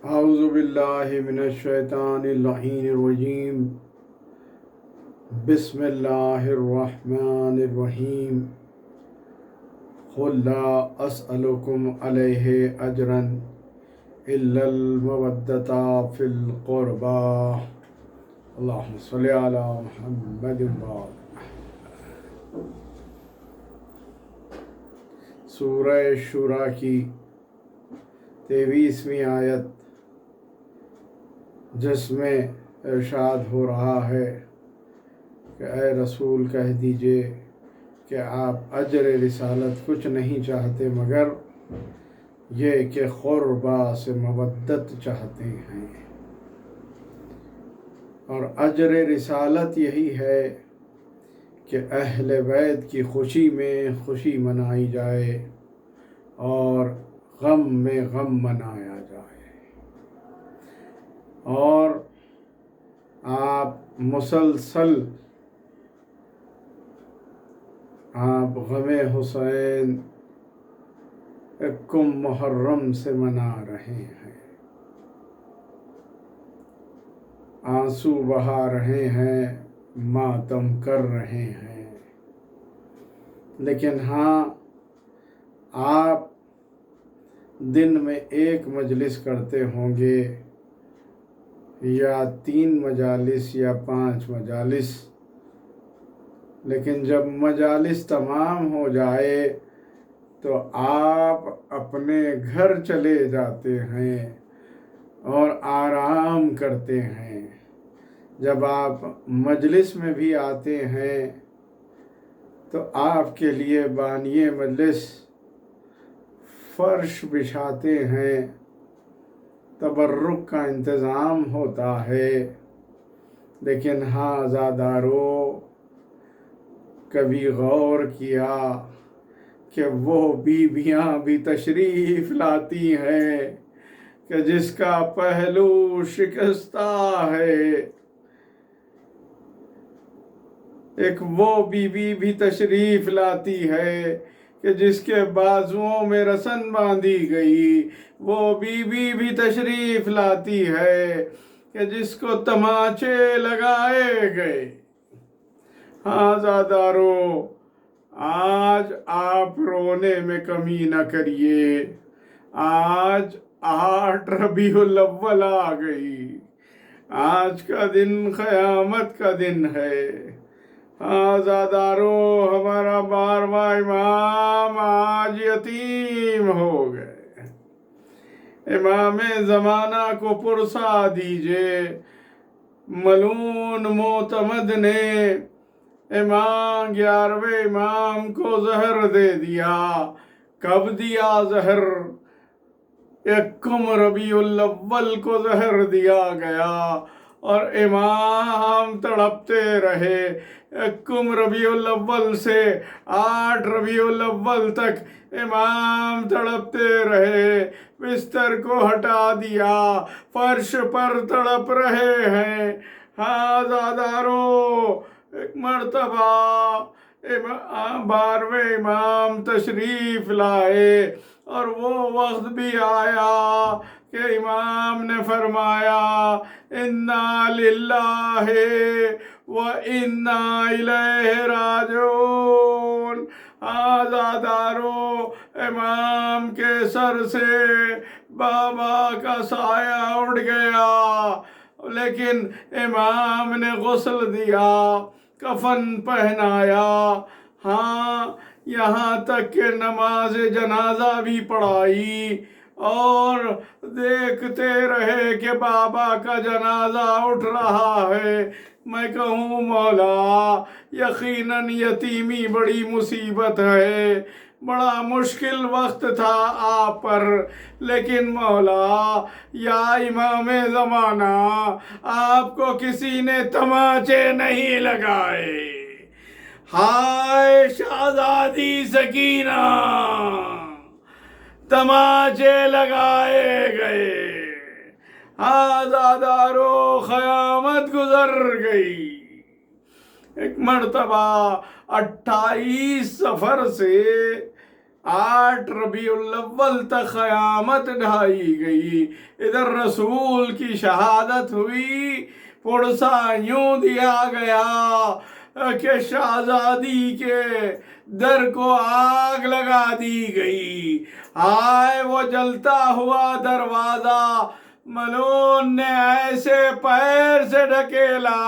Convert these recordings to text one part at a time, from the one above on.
اعوذ باللہ من الشیطان اللعین الرجیم بسم اللہ الرحمن الرحیم قل لا اسألکم علیہ اجرا الا المودۃ فی القربى اللہم صلی علی محمد سورہ شورى کی 23ویں آیت، جس میں ارشاد ہو رہا ہے کہ اے رسول کہہ دیجئے کہ آپ اجر رسالت کچھ نہیں چاہتے مگر یہ کہ قربا سے مودت چاہتے ہیں، اور اجر رسالت یہی ہے کہ اہل بیت کی خوشی میں خوشی منائی جائے اور غم میں غم منایا جائے، اور آپ مسلسل غم حسین یکم محرم سے منا رہے ہیں، آنسو بہا رہے ہیں، ماتم کر رہے ہیں، لیکن ہاں آپ دن میں ایک مجلس کرتے ہوں گے یا 3 مجالس یا 5 مجالس، لیکن جب مجالس تمام ہو جائے تو آپ اپنے گھر چلے جاتے ہیں اور آرام کرتے ہیں۔ جب آپ مجلس میں بھی آتے ہیں تو آپ کے لیے بانی مجلس فرش بچھاتے ہیں، تبرک کا انتظام ہوتا ہے، لیکن ہاں عزادارو، کبھی غور کیا کہ وہ بیویاں بھی تشریف لاتی ہیں کہ جس کا پہلو شکستہ ہے، ایک وہ بیوی بھی تشریف لاتی ہے کہ جس کے بازوؤں میں رسن باندھی گئی، وہ بیوی بھی تشریف لاتی ہے کہ جس کو تماچے لگائے گئے۔ ہاں عزادارو، آج آپ رونے میں کمی نہ کریے، آج 8 ربیع الاول آ گئی، آج کا دن قیامت کا دن ہے۔ ہاں عزادارو، ہمارا 12واں امام آج یتیم ہو گئے، امام زمانہ کو پرسا دیجئے۔ ملعون معتمد نے 11ویں امام کو زہر دے دیا۔ کب دیا زہر؟ یکم ربیع الاول کو زہر دیا گیا اور امام تڑپتے رہے۔ یکم ربیع الاول سے 8 ربیع الاول تک امام تڑپتے رہے، بستر کو ہٹا دیا، فرش پر تڑپ رہے ہیں۔ ہاں عزادارو، ایک مرتبہ 12ویں امام تشریف لائے اور وہ وقت بھی آیا کہ امام نے فرمایا انا للہ و انا الیہ راجعون۔ عزادارو، امام کے سر سے بابا کا سایہ اڑ گیا، لیکن امام نے غسل دیا، کفن پہنایا، ہاں یہاں تک کہ نماز جنازہ بھی پڑھائی، اور دیکھتے رہے کہ بابا کا جنازہ اٹھ رہا ہے۔ میں کہوں مولا، یقیناً یتیمی بڑی مصیبت ہے، بڑا مشکل وقت تھا آپ پر، لیکن مولا یا امام زمانہ، آپ کو کسی نے تماچے نہیں لگائے۔ ہائے شہزادی سکینہ، تماچے لگائے گئے۔ عزادارو، قیامت گزر گئی۔ ایک مرتبہ 28 سفر سے 8 ربیع الاول تک قیامت ڈھائی گئی، ادھر رسول کی شہادت ہوئی، پڑسا یوں دیا گیا کہ شہزادی کے در کو آگ لگا دی گئی۔ ہائے وہ جلتا ہوا دروازہ ملعون نے ایسے پیر سے ڈھکیلا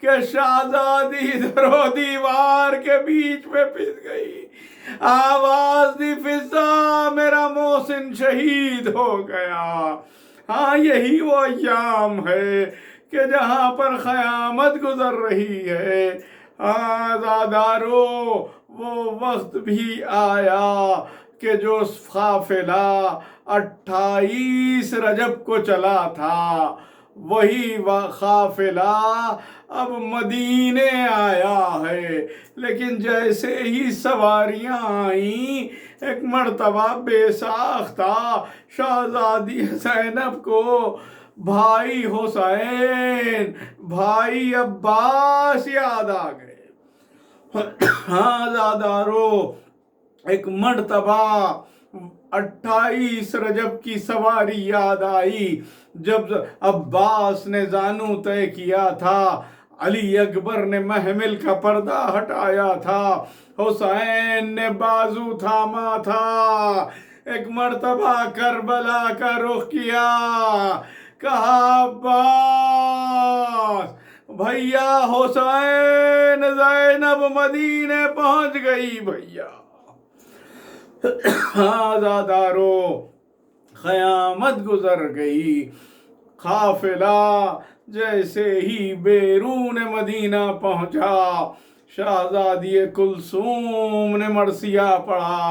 کہ شہزادی در و دیوار کے بیچ میں پھنس گئی۔ آواز دی فضا میرا محسن شہید ہو گیا۔ ہاں یہی وہ ایام ہے کہ جہاں پر قیامت گزر رہی ہے۔ عزادارو وہ وقت بھی آیا کہ جو قافلہ 28 رجب کو چلا تھا وہی قافلہ اب مدینے آیا ہے، لیکن جیسے ہی سواریاں آئیں ایک مرتبہ بے ساختہ شہزادی زینب کو بھائی حسین بھائی عباس یاد آ گئے۔ ہاں زادارو ایک مرتبہ 28 رجب کی سواری یاد آئی جب عباس نے زانو طے کیا تھا، علی اکبر نے محمل کا پردہ ہٹایا تھا، حسین نے بازو تھاما تھا۔ ایک مرتبہ کربلا کا رخ کیا، کہا عباس بھیا حسین زینب مدینے پہنچ گئی بھیا۔ عزادارو قیامت گزر گئی، قافلہ جیسے ہی بیرون مدینہ پہنچا شہزادی کلثوم نے مرثیہ پڑھا،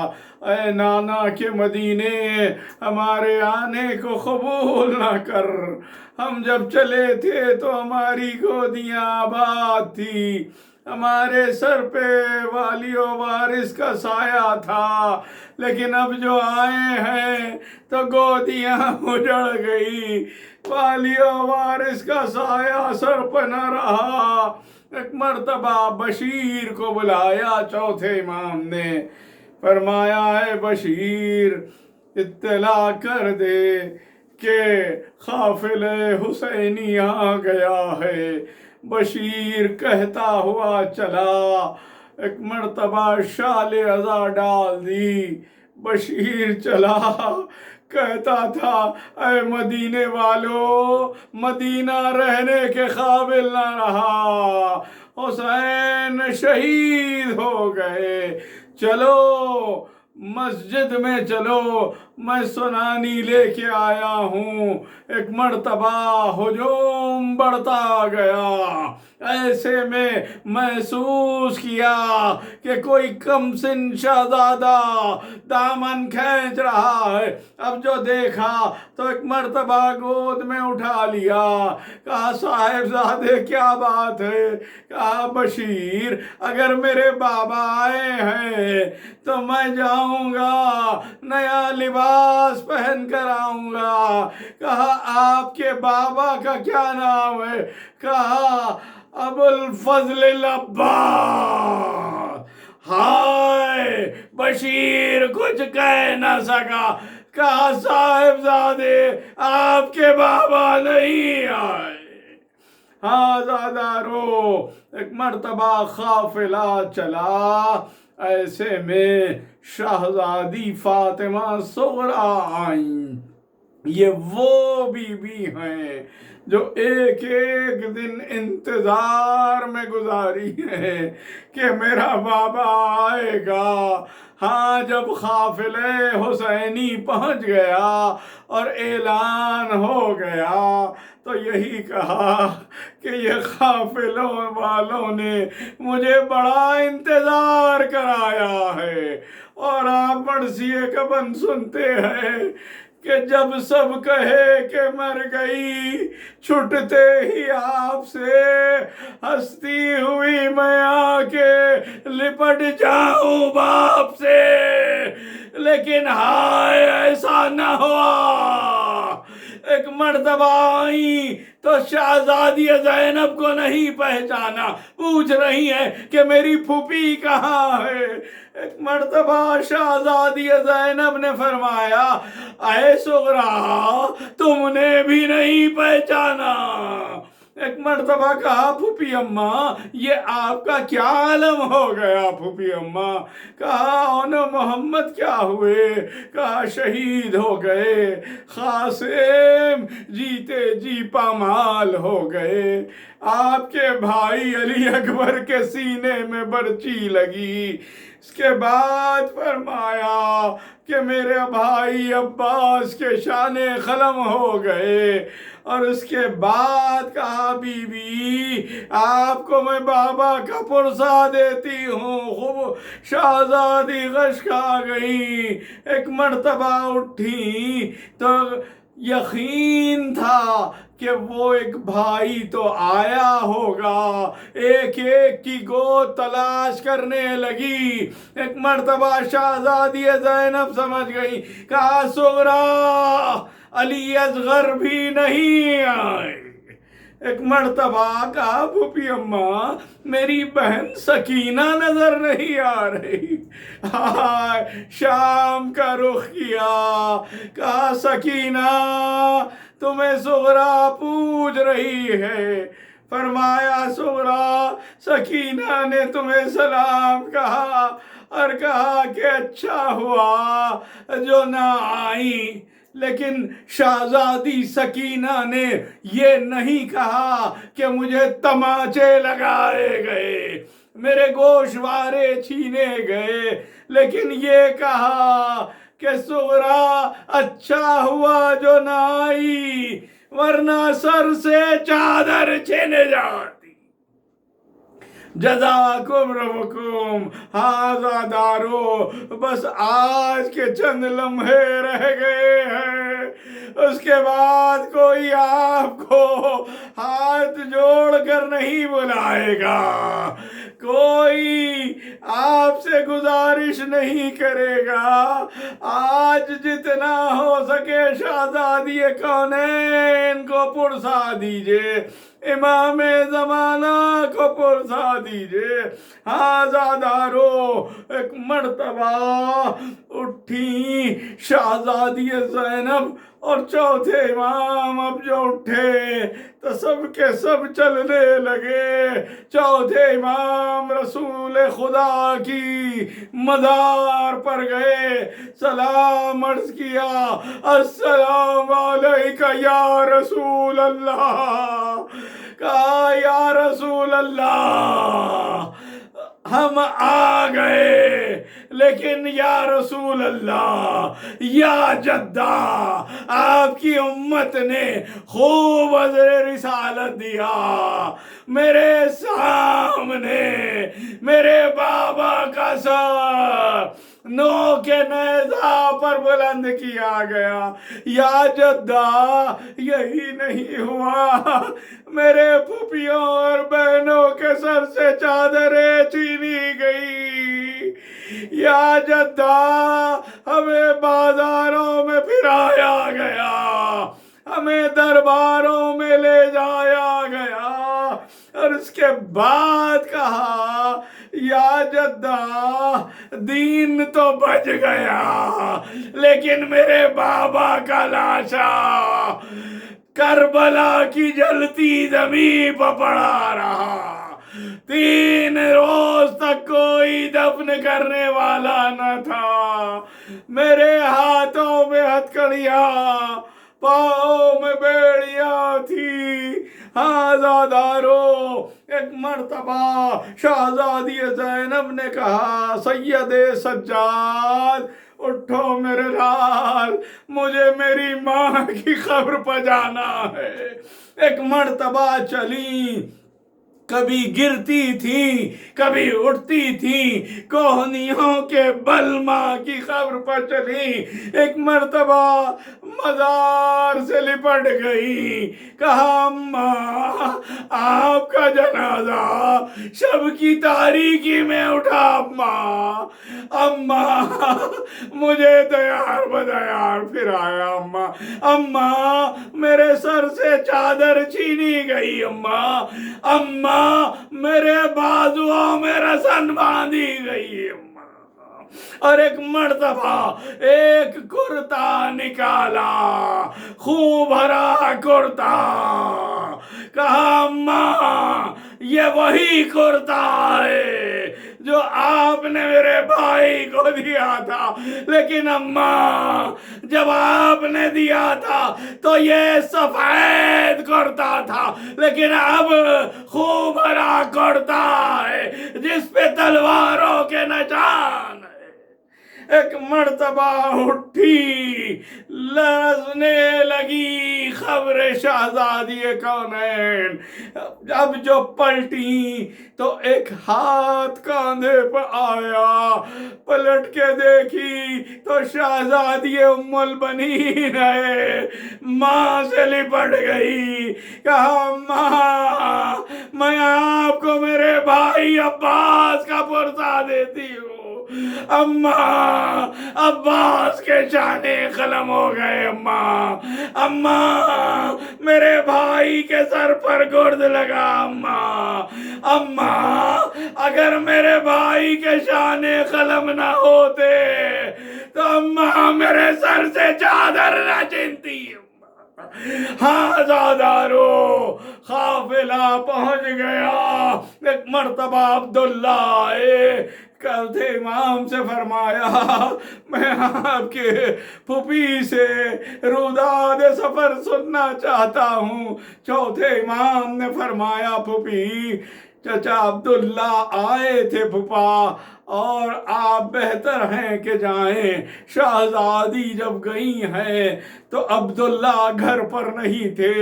اے نانا کے مدینے ہمارے آنے کو قبول نہ کر، ہم جب چلے تھے تو ہماری گودیاں آباد تھی، ہمارے سر پہ والی و وارث کا سایہ تھا، لیکن اب جو آئے ہیں تو گودیاں اجڑ گئی، والی و وارث کا سایہ سر پہ نہ رہا۔ ایک مرتبہ بشیر کو بلایا چوتھے امام نے، فرمایا اے بشیر اطلاع کر دے کہ قافلہ حسینی آ گیا ہے۔ بشیر کہتا ہوا چلا، ایک مرتبہ شال عزا ڈال دی، بشیر چلا کہتا تھا اے مدینے والو مدینہ رہنے کے قابل نہ رہا، حسین شہید ہو گئے، چلو مسجد میں چلو میں سنانی لے کے آیا ہوں۔ ایک مرتبہ ہجوم بڑھتا گیا، ایسے میں محسوس کیا کہ کوئی کم سن شہزادہ دامن کھینچ رہا ہے۔ اب جو دیکھا تو ایک مرتبہ گود میں اٹھا لیا، کہا صاحبزادے کیا بات ہے؟ کہا بشیر اگر میرے بابا آئے ہیں تو میں جاؤں گا نیا لباس پہن کر آؤں گا۔ کہا آپ کے بابا کا کیا نام ہے؟ کہا ابو الفضل العباس۔ ہائے بشیر کچھ کہہ نہ سکا، کہا صاحبزادے آپ کے بابا نہیں آئے۔ ہاں زادارو ایک مرتبہ قافلہ چلا، ایسے میں شہزادی فاطمہ صغریٰ آئیں۔ یہ وہ بی بی ہیں جو ایک ایک دن انتظار میں گزاری ہے کہ میرا بابا آئے گا۔ ہاں جب قافلہ حسینی پہنچ گیا اور اعلان ہو گیا تو یہی کہا کہ یہ قافلوں والوں نے مجھے بڑا انتظار کرایا ہے، اور آپ مرثیے کبن سنتے ہیں کہ جب سب کہے کہ مر گئی چھٹتے ہی آپ سے ہستی ہوئی میں آ کے لپٹ جاؤں باپ سے، لیکن ہائے ایسا نہ ہوا۔ ایک مرتبہ آئی تو شہزادی زینب کو نہیں پہچانا، پوچھ رہی ہے کہ میری پھوپھی کہاں ہے۔ ایک مرتبہ شہزادی زینب نے فرمایا اے سغرا تم نے بھی نہیں پہچانا۔ ایک مرتبہ کہا پھوپھی اماں یہ آپ کا کیا عالم ہو گیا؟ پھوپھی اماں کہا اون محمد کیا ہوئے؟ کہا شہید ہو گئے، قاسم جیتے جی پامال ہو گئے، آپ کے بھائی علی اکبر کے سینے میں برچی لگی۔ اس کے بعد فرمایا کہ میرے بھائی عباس کے شانے قلم ہو گئے، اور اس کے بعد کہا بی بی آپ کو میں بابا کا پرسہ دیتی ہوں۔ خوب شہزادی غش کھا گئی۔ ایک مرتبہ اٹھی تو یقین تھا کہ وہ ایک بھائی تو آیا ہوگا، ایک ایک کی گود تلاش کرنے لگی۔ ایک مرتبہ شہزادی زینب سمجھ گئی، کہا سغرا علی اصغر بھی نہیں آئے۔ ایک مرتبہ کہا پھوپھی اماں میری بہن سکینہ نظر نہیں آ رہی۔ شام کا رخ کیا، کہا سکینہ تمہیں سغرا پوچھ رہی ہے۔ فرمایا سغرا سکینہ نے تمہیں سلام کہا اور کہا کہ اچھا ہوا جو نہ آئی، لیکن شہزادی سکینہ نے یہ نہیں کہا کہ مجھے تماچے لگائے گئے، میرے گوشوارے چھینے گئے، لیکن یہ کہا کہ سغرا اچھا ہوا جو نہ آئی ورنہ سر سے چادر چھن جاتی۔ جزاکم ربکم ھذا دارو، بس آج کے چند لمحے رہ گئے ہیں، اس کے بعد کوئی آپ کو ہاتھ جوڑ کر نہیں بلائے گا، کوئی آپ سے گزارش نہیں کرے گا۔ آج جتنا ہو سکے شہزادی کونین کو پرسا دیجئے، امام زمانہ کو پرسا دیجئے۔ ھذا دارو۔ ایک مرتبہ اٹھی شہزادی زینب اور چوتھے امام اب جو اٹھے تو سب کے سب چلنے لگے۔ چوتھے امام رسول خدا کی مزار پر گئے، سلام عرض کیا، السلام علیکہ یا رسول اللہ۔ کہا یا رسول اللہ ہم آ گئے، لیکن یا رسول اللہ یا جدہ آپ کی امت نے خوب عذر رسالت دیا، میرے سامنے میرے بابا کا سر نو کے نیزہ پر بلند کیا گیا۔ یا جدہ یہی نہیں ہوا، میرے پھوپھیوں اور بہنوں کے سر سے چادریں چھینی گئی۔ یا جدہ ہمیں بازاروں میں پھرایا گیا، ہمیں درباروں میں لے جایا گیا، اور اس کے بعد کہا یا جدہ دین تو بچ گیا، لیکن میرے بابا کا لاشا کربلا کی جلتی زمین پر پڑا رہا، 3 روز تک کوئی دفن کرنے والا نہ تھا، میرے ہاتھوں میں ہتھکڑیاں، پاؤں میں بیڑیاں تھی۔ ھذا دارو۔ ایک مرتبہ شہزادی زینب نے کہا سید سجاد اٹھو میرے لال، مجھے میری ماں کی قبر پر جانا ہے۔ ایک مرتبہ چلی کبھی گرتی تھی کبھی اٹھتی تھی، کوہنیوں کے بل ماں کی قبر پر چلی، ایک مرتبہ مزار سے لپٹ گئی، کہا اماں آپ کا جنازہ شب کی تاریکی میں اٹھا، اماں اماں مجھے تیار بدیار پھرایا، اماں اماں میرے سر سے چادر چھینی گئی، اماں اماں میرے بازوؤں میں رسن باندھی گئی، اماں اور ایک مرتبہ ایک کرتا نکالا، خون بھرا کرتا، کہا اماں یہ وہی کرتا ہے جو آپ نے میرے بھائی کو دیا تھا، لیکن اماں جب آپ نے دیا تھا تو یہ سفید کرتا تھا، لیکن اب خون بھرا کرتا ہے جس پہ تلواروں کے نشان ہے۔ ایک مرتبہ اٹھی، لرزنے لگی خبر شہزادی کونین، اب جو پلٹی تو ایک ہاتھ کاندھے پر آیا، پلٹ کے دیکھی تو شہزادی ام البنین ہے، ماں سے لپٹ گئی، کہا ماں میں آپ کو میرے بھائی عباس کا پرسہ دیتی ہوں، اماں عباس کے شانے قلم ہو گئے، اماں اماں میرے بھائی کے سر پر گرد لگا، اماں اماں اگر میرے بھائی کے شانے قلم نہ ہوتے تو اماں میرے سر سے چادر نہ چھینتی۔ ہاں زادارو قافلہ پہنچ گیا، ایک مرتبہ عبداللہ آئے، کہتے امام سے فرمایا میں آپ کے پھوپھی سے روداد سفر سننا چاہتا ہوں۔ چوتھے امام نے فرمایا پھوپھی چچا عبداللہ آئے تھے پھوپھا، اور آپ بہتر ہیں کہ جائیں، شہزادی جب گئی ہیں تو عبداللہ گھر پر نہیں تھے،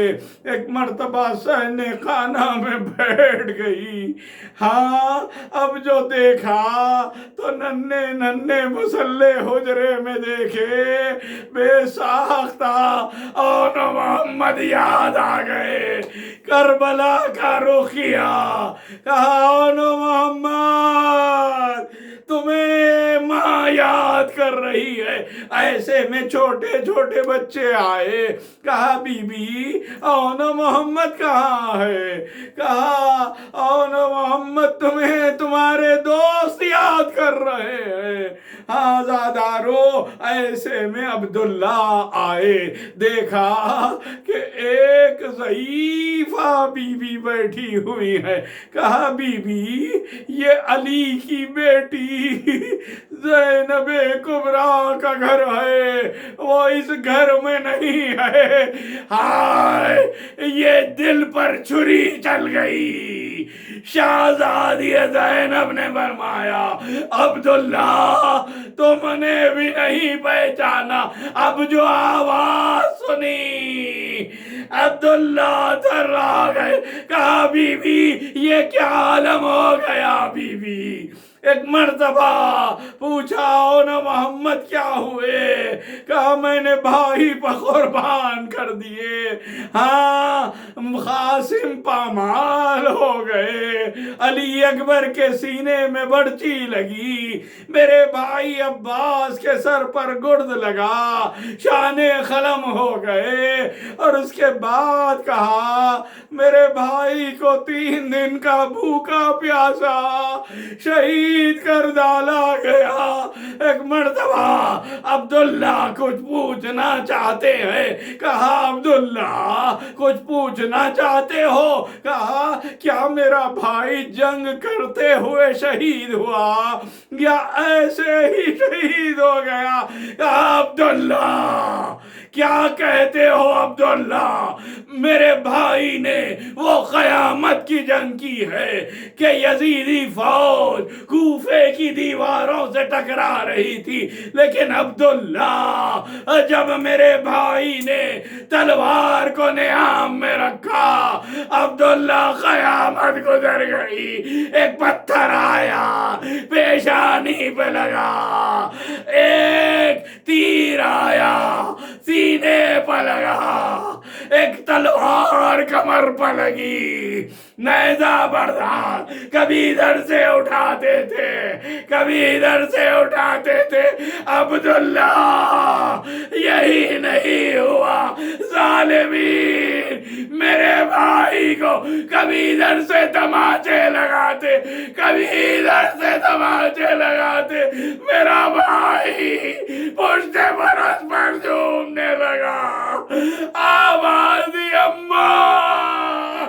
ایک مرتبہ صحن خانہ میں بیٹھ گئی، ہاں اب جو دیکھا تو ننھے ننھے مسلح حجرے میں دیکھے بے ساختہ اور محمد یاد آ گئے، کربلا کا رخ کیا، کہا اونو محمد تمہیں ماں یاد کر رہی ہے، ایسے میں چھوٹے چھوٹے بچے آئے، کہا بی بی اونو محمد کہاں ہے، کہا اونو محمد تمہیں تمہارے دوست یاد کر رہے ہیں، ہاں زادارو ایسے میں عبداللہ آئے، دیکھا کہ ایک ضعیفہ بی بی بیٹھی ہوئی ہے، کہا بی بی یہ علی کی بیٹی زینب کبریٰ کا گھر ہے، وہ اس گھر میں نہیں ہے، ہائے یہ دل پر چھری چل گئی۔ شہزادی زینب نے فرمایا عبداللہ تم نے بھی نہیں پہچانا، اب جو آواز سنی عبداللہ تھرا گئے، کہا بی بی یہ کیا عالم ہو گیا، بی بی ایک مرتبہ پوچھا اونو محمد کیا ہوئے، کہا میں نے بھائی پر قربان کر دیے، ہاں قاسم پامال ہو گئے، علی اکبر کے سینے میں برچی لگی، میرے بھائی عباس کے سر پر گرد لگا، شانے قلم ہو گئے، اور اس کے بعد کہا میرے بھائی کو 3 دن کا بھوکا پیاسا شہید کر ڈالا گیا۔ ایک مرتبہ عبداللہ کچھ پوچھنا چاہتے ہیں، کہا عبداللہ کچھ پوچھنا چاہتے ہو، کہا کیا میرا بھائی جنگ کرتے ہوئے شہید ہوا یا ایسے ہی شہید ہو گیا، کہا عبداللہ کیا کہتے ہو عبداللہ؟ میرے بھائی نے وہ قیامت کی جنگ کی ہے کہ یزیدی فوج کوفے کی دیواروں سے ٹکرا رہی تھی، لیکن عبداللہ جب میرے بھائی نے تلوار کو نیام میں رکھا، عبداللہ قیامت گزر گئی۔ ایک پتھر آیا پیشانی پہ لگا، ایک تیر آیا سینے پہ لگا، ایک تلوار کمر پہ لگی، نیزہ بردار کبھی ادھر سے اٹھاتے تھے کبھی ادھر سے اٹھاتے تھے۔ عبداللہ یہی نہیں ہوا، ظالمین میرے بھائی کو کبھی ادھر سے تماچے لگاتے کبھی ادھر سے تماچے لگاتے، میرا بھائی پشت فرس پر جھومنے لگا، آواز دی اماں،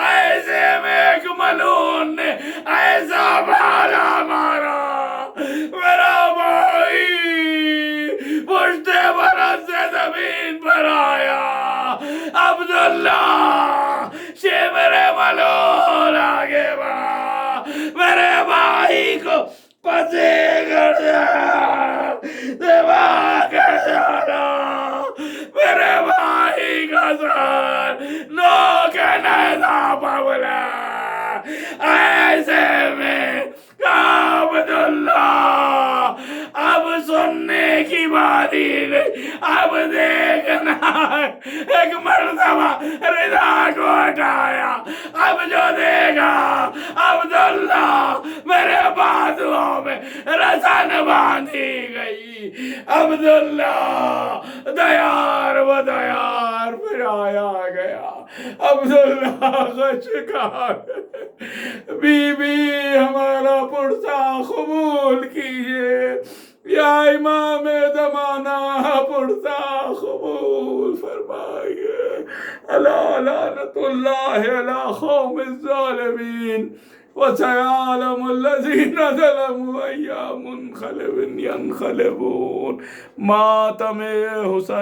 ایسے میں ایک ملعون نے ایسا بھالا مارا، میرا بھائی پشت فرس سے زمین پر آیا۔ عبداللہ شمر ملعون آگے بڑھا، میرے بھائی کو پسے کر ڈالا، میرے بھائی کا سر نوک نیزہ پبلا۔ ایسے میں عبداللہ اب سننے کی باری نہیں، اب دیکھنا ایک مرتبہ رضا کو ہٹایا، اب جو دیکھا عبداللہ میرے بازوؤں میں رسن باندھی گئی، عبداللہ دیار و دیار پھر آیا گیا، عبداللہ کا شکار، بی بی ہمارا پرسہ قبول کیجئے، یا امام زمانہ پرسہ قبول فرمائیے۔ الا لعنت اللہ علی قوم الظالمین، وسيعلم الذين ظلموا أي منقلب ينقلبون۔ ماتم حسین